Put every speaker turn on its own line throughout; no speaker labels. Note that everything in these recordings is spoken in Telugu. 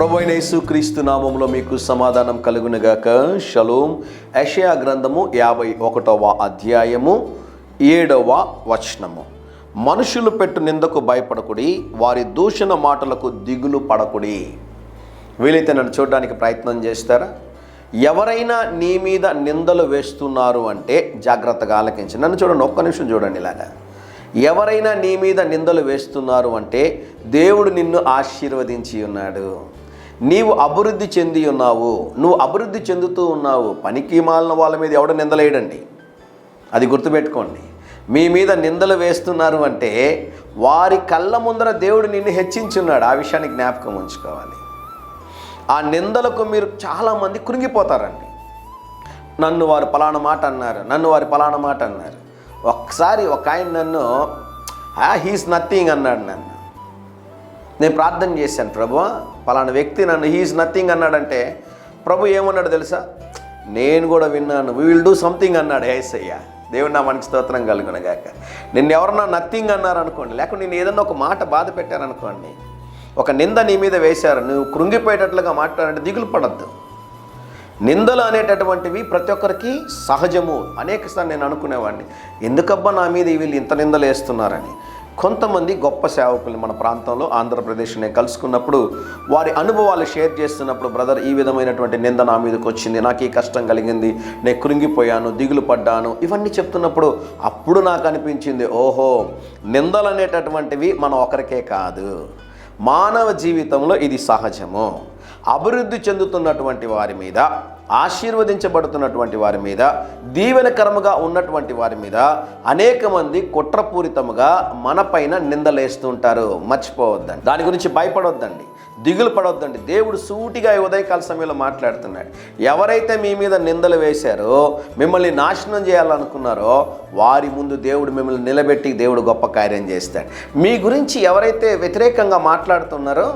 ప్రభువైన యేసుక్రీస్తు నామములో మీకు సమాధానం కలుగునుగాక. షలోం. యెషయా గ్రంథము 51వ అధ్యాయము 7వ వచనము. మనుషులు పెట్టు నిందకు భయపడకుడి, వారి దూషణ మాటలకు దిగులు పడకుడి. వీలైతే నన్ను చూడడానికి ప్రయత్నం చేస్తారా? ఎవరైనా నీ మీద నిందలు వేస్తున్నారు అంటే జాగ్రత్తగా ఆలకించి నన్ను చూడండి, ఒక్క నిమిషం చూడండి. ఇలాగా ఎవరైనా నీ మీద నిందలు వేస్తున్నారు అంటే దేవుడు నిన్ను ఆశీర్వదించి ఉన్నాడు. నీవు అభివృద్ధి చెంది ఉన్నావు, నువ్వు అభివృద్ధి చెందుతూ ఉన్నావు. పనికి మాలిన వాళ్ళ మీద ఎవడు నిందలేయడండి, అది గుర్తుపెట్టుకోండి. మీ మీద నిందలు వేస్తున్నారు అంటే వారి కళ్ళ ముందర దేవుడు నిన్ను హెచ్చించున్నాడు. ఆ విషయాన్ని జ్ఞాపకం ఉంచుకోవాలి. ఆ నిందలకు మీరు చాలామంది కృంగిపోతారండి. నన్ను వారు పలానా మాట అన్నారు, నన్ను వారి పలానా మాట అన్నారు. ఒకసారి ఒక ఆయన నన్ను హీస్ నథింగ్ అన్నాడు. నేను ప్రార్థన చేశాను, ప్రభు పలానా వ్యక్తి నన్ను హీస్ నథింగ్ అన్నాడంటే ప్రభు ఏమన్నాడు తెలుసా? నేను కూడా విన్నాను, వీ విల్ డూ సంథింగ్ అన్నాడు యేసయ్య. దేవుడు నా మనకి స్తోత్రం కలుగునగాక. నిన్ను ఎవరన్నా నథింగ్ అన్నారు అనుకోండి, లేకపోతే నేను ఏదన్నా ఒక మాట బాధ పెట్టారనుకోండి, ఒక నింద నీ మీద వేశారు, నువ్వు కృంగిపోయేటట్లుగా మాట్లాడంటే దిగులు పడద్దు. నిందలు అనేటటువంటివి ప్రతి ఒక్కరికి సహజము. అనేకసార్లు నేను అనుకునేవాడిని, ఎందుకబ్బా నా మీద వీళ్ళు ఇంత నిందలు వేస్తున్నారని. కొంతమంది గొప్ప సేవకులు మన ప్రాంతంలో ఆంధ్రప్రదేశ్ నేను కలుసుకున్నప్పుడు వారి అనుభవాలు షేర్ చేస్తున్నప్పుడు, బ్రదర్ ఈ విధమైనటువంటి నింద నా మీదకి వచ్చింది, నాకు ఈ కష్టం కలిగింది, నేను కృంగిపోయాను, దిగులు పడ్డాను, ఇవన్నీ చెప్తున్నప్పుడు అప్పుడు నాకు అనిపించింది, ఓహో, నిందలు అనేటటువంటివి మనం ఒకరికే కాదు, మానవ జీవితంలో ఇది సహజము. అభివృద్ధి చెందుతున్నటువంటి వారి మీద, ఆశీర్వదించబడుతున్నటువంటి వారి మీద, దీవెనకరముగా ఉన్నటువంటి వారి మీద అనేక మంది కుట్రపూరితముగా మన పైన నిందలేస్తూ ఉంటారు. మర్చిపోవద్దండి, దాని గురించి భయపడొద్దండి, దిగులు పడొద్దండి. దేవుడు సూటిగా ఈ ఉదయకాల సమయంలో మాట్లాడుతున్నాడు. ఎవరైతే మీ మీద నిందలు వేశారో, మిమ్మల్ని నాశనం చేయాలనుకున్నారో, వారి ముందు దేవుడు మిమ్మల్ని నిలబెట్టి దేవుడు గొప్ప కార్యం చేస్తాడు. మీ గురించి ఎవరైతే వ్యతిరేకంగా మాట్లాడుతున్నారో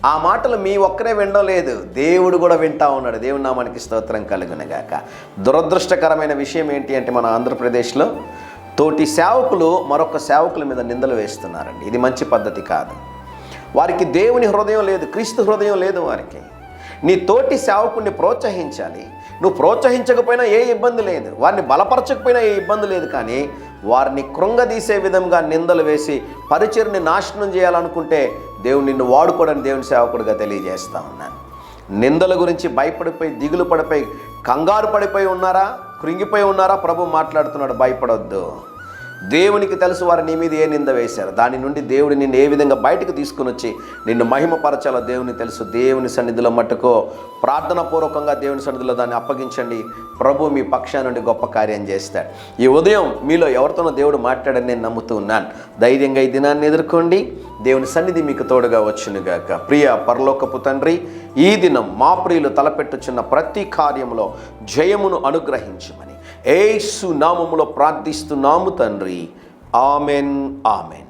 ఆ మాటలు మీ ఒక్కరే వినడం లేదు, దేవుడు కూడా వింటా ఉన్నాడు. దేవుడు నామానికి స్తోత్రం కలుగునగాక. దురదృష్టకరమైన విషయం ఏంటి అంటే, మన ఆంధ్రప్రదేశ్లో తోటి సేవకులు మరొక సేవకుల మీద నిందలు వేస్తున్నారండి. ఇది మంచి పద్ధతి కాదు. వారికి దేవుని హృదయం లేదు, క్రీస్తు హృదయం లేదు వారికి. నీ తోటి సేవకుడిని ప్రోత్సహించాలి. నువ్వు ప్రోత్సహించకపోయినా ఏ ఇబ్బంది లేదు, వారిని బలపరచకపోయినా ఏ ఇబ్బంది లేదు. కానీ వారిని కృంగదీసే విధంగా నిందలు వేసి పరిచర్ని నాశనం చేయాలనుకుంటే దేవుడు నిన్ను వాడుకోవడానికి దేవుని సేవకుడిగా తెలియజేస్తా ఉన్నాను. నిందల గురించి భయపడిపోయి, దిగులు పడిపోయి, కంగారు పడిపోయి ఉన్నారా, కృంగిపోయి ఉన్నారా? ప్రభు మాట్లాడుతున్నాడు, భయపడొద్దు. దేవునికి తెలుసు వారు నీ మీద ఏ నింద వేశారు. దాని నుండి దేవుడు నిన్ను ఏ విధంగా బయటకు తీసుకుని వచ్చి నిన్ను మహిమపరచాలో దేవునికి తెలుసు. దేవుని సన్నిధిలో మట్టుకో ప్రార్థనాపూర్వకంగా దేవుని సన్నిధిలో దాన్ని అప్పగించండి. ప్రభు మీ పక్షాన నుండి గొప్ప కార్యం చేస్తాడు. ఈ ఉదయం మీలో ఎవరితోనో దేవుడు మాట్లాడని నేను నమ్ముతూ ఉన్నాను. ధైర్యంగా ఈ దినాన్ని ఎదుర్కోండి. దేవుని సన్నిధి మీకు తోడుగా వచ్చునుగాక. ప్రియ పరలోకపు తండ్రి, ఈ దినం మా ప్రియులు తలపెట్టుచున్న ప్రతి కార్యంలో జయమును అనుగ్రహించమని యేసు నామములో ప్రార్థిస్తున్నాము తండ్రి. Amen, amen.